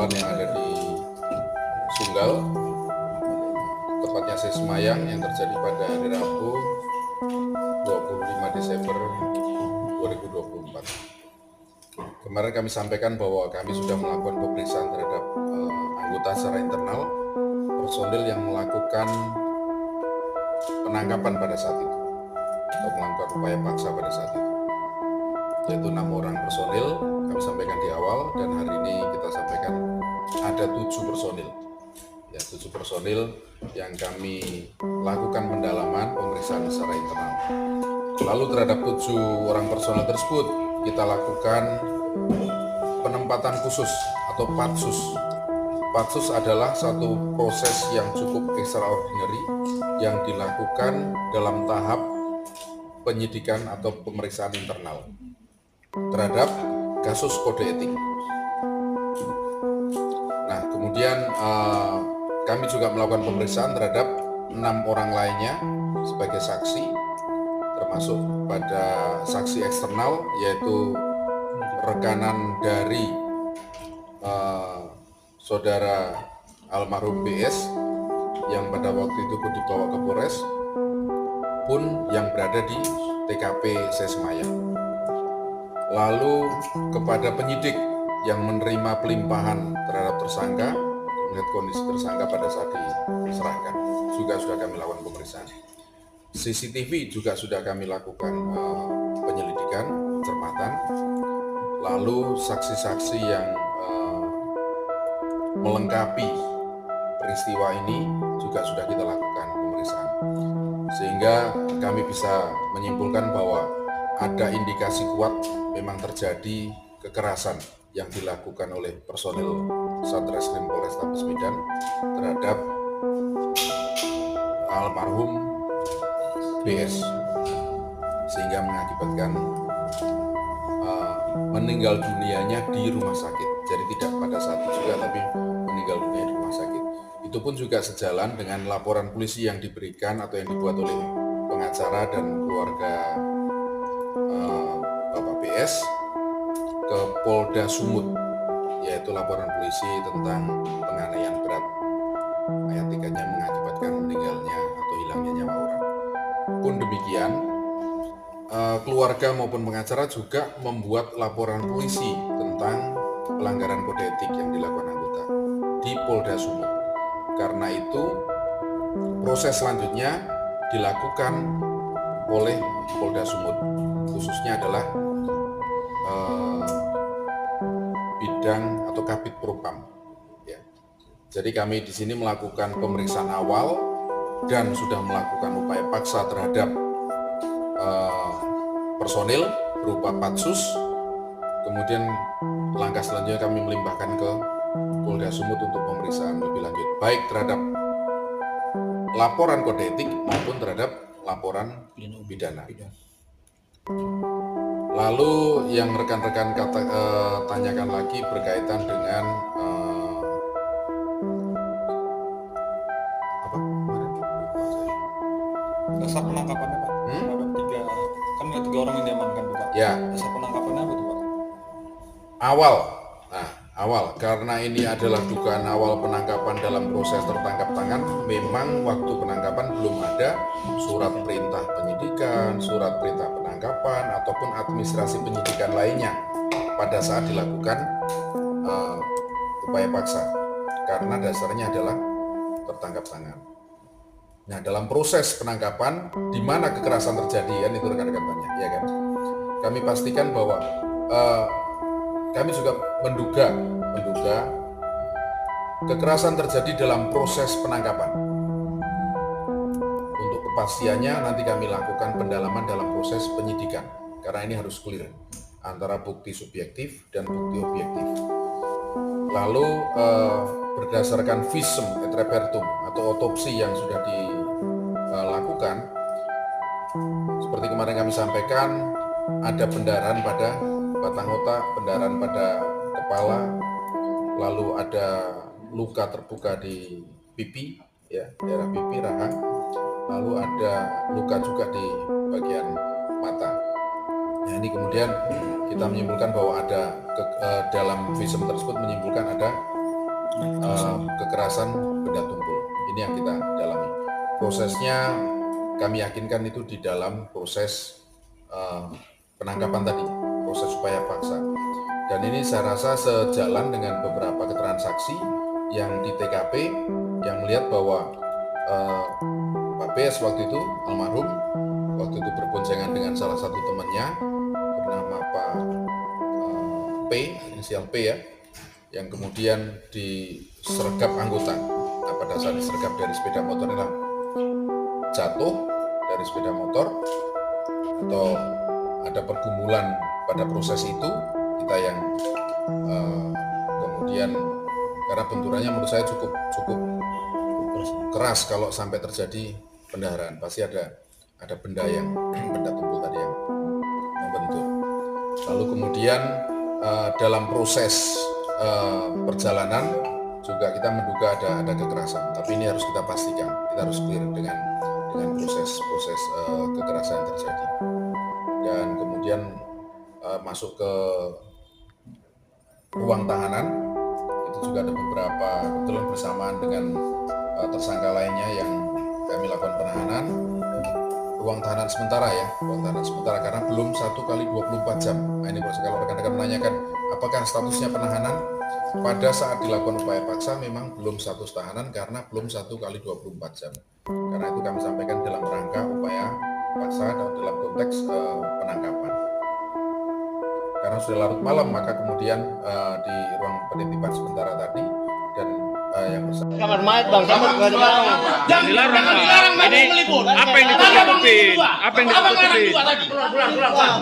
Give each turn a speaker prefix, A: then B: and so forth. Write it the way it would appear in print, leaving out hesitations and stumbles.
A: korban yang ada di Sunggal, tepatnya Sesemayang yang terjadi pada hari Rabu 25 Desember 2024. Kemarin kami sampaikan bahwa kami sudah melakukan pemeriksaan terhadap anggota secara internal, personil yang melakukan penangkapan pada saat itu atau melakukan upaya paksa pada saat itu, yaitu 6 orang personil. Kami sampaikan di awal, dan hari ini kita sampaikan ada 7 personil, ya 7 personil yang kami lakukan pendalaman pemeriksaan secara internal. Lalu terhadap 7 orang personil tersebut kita lakukan penempatan khusus atau patsus. Patsus adalah satu proses yang cukup extraordinary yang dilakukan dalam tahap penyidikan atau pemeriksaan internal terhadap kasus kode etik. Nah, kemudian kami juga melakukan pemeriksaan terhadap 6 orang lainnya sebagai saksi, termasuk pada saksi eksternal, yaitu rekanan dari saudara almarhum BS yang pada waktu itu pun dibawa ke Polres, pun yang berada di TKP Sesemayang. Lalu kepada penyidik yang menerima pelimpahan terhadap tersangka, melihat kondisi tersangka pada saat diserahkan, juga sudah kami lakukan pemeriksaan. CCTV juga sudah kami lakukan penyelidikan, pencermatan. Lalu saksi-saksi yang melengkapi peristiwa ini juga sudah kita lakukan pemeriksaan, sehingga kami bisa menyimpulkan bahwa ada indikasi kuat memang terjadi kekerasan yang dilakukan oleh personil Satreskrim Polrestabes Medan terhadap almarhum BS, sehingga mengakibatkan meninggal dunianya di rumah sakit. Jadi tidak pada saat itu juga, tapi meninggal dunia di rumah sakit. Itu pun juga sejalan dengan laporan polisi yang diberikan atau yang dibuat oleh pengacara dan keluarga Bapak BS ke Polda Sumut, yaitu laporan polisi tentang penganiayaan berat. Ayat 3-nya mengakibatkan meninggalnya atau hilangnya nyawa orang. Pun demikian, keluarga maupun pengacara juga membuat laporan polisi tentang pelanggaran kode etik yang dilakukan anggota di Polda Sumut. Karena itu, proses selanjutnya dilakukan oleh Polda Sumut, khususnya adalah bidang atau Kabid Propam. Ya. Jadi kami di sini melakukan pemeriksaan awal dan sudah melakukan upaya paksa terhadap personil berupa patsus. Kemudian langkah selanjutnya kami melimpahkan ke Polda Sumut untuk pemeriksaan lebih lanjut, baik terhadap laporan kode etik maupun terhadap laporan pidana. Lalu yang rekan-rekan tanyakan lagi berkaitan dengan
B: dasar penangkapannya Pak. Ada 3 orang yang diamankan Pak.
A: Ya.
B: Dasar penangkapannya apa tuh Pak?
A: Awal, karena ini adalah dugaan awal penangkapan dalam proses tertangkap tangan, memang waktu penangkapan belum ada surat perintah penyidikan, surat perintah penangkapan, ataupun administrasi penyidikan lainnya pada saat dilakukan upaya paksa, karena dasarnya adalah tertangkap tangan. Nah, dalam proses penangkapan, di mana kekerasan terjadi, kan itu rekan-rekan tanya, ya kan? Kami pastikan bahwa kami juga menduga kekerasan terjadi dalam proses penangkapan. Untuk kepastiannya nanti kami lakukan pendalaman dalam proses penyidikan, karena ini harus clear antara bukti subjektif dan bukti objektif. Lalu berdasarkan visum et repertum atau otopsi yang sudah dilakukan, seperti kemarin kami sampaikan, ada pendarahan pada batang otak, pendarahan pada kepala, lalu ada luka terbuka di pipi, ya, daerah pipi, rahang, lalu ada luka juga di bagian mata. Nah, ini kemudian kita menyimpulkan bahwa ada dalam visum tersebut menyimpulkan ada kekerasan benda tumpul. Ini yang kita dalami. Prosesnya kami yakinkan itu di dalam proses penangkapan tadi, proses upaya paksa. Dan ini saya rasa sejalan dengan beberapa keterangan saksi yang di TKP yang melihat bahwa Pak PS waktu itu almarhum waktu itu berboncengan dengan salah satu temannya bernama Pak P, inisial P ya, yang kemudian disergap anggota. Nah, pada saat disergap dari sepeda motor ini jatuh dari sepeda motor atau ada pergumulan pada proses itu, kita yang kemudian karena benturannya menurut saya cukup keras kalau sampai terjadi pendarahan, pasti ada benda tumpul tadi yang membentur. Lalu kemudian dalam proses perjalanan juga kita menduga ada kekerasan, tapi ini harus kita pastikan, kita harus clear dengan proses kekerasan yang terjadi. Dan kemudian masuk ke ruang tahanan, itu juga ada beberapa kebetulan bersamaan dengan tersangka lainnya yang kami lakukan penahanan. Ruang tahanan sementara ya, ruang tahanan sementara karena belum 1 kali 24 jam. Nah, ini kalau rekan-rekan menanyakan apakah statusnya penahanan, pada saat dilakukan upaya paksa memang belum status tahanan karena belum 1 kali 24 jam. Karena itu kami sampaikan dalam rangka upaya paksa dan dalam konteks penangkapan. Karena sudah larut malam, maka kemudian di ruang penitipan sementara tadi dan yang bersangkutan.
C: Kamar mayat bang, kamar nggak dilarang.
D: Jangan dilarang, ini
C: meliput.
D: Apa yang ditutupi? Apa yang ditutupi?
C: Pulang.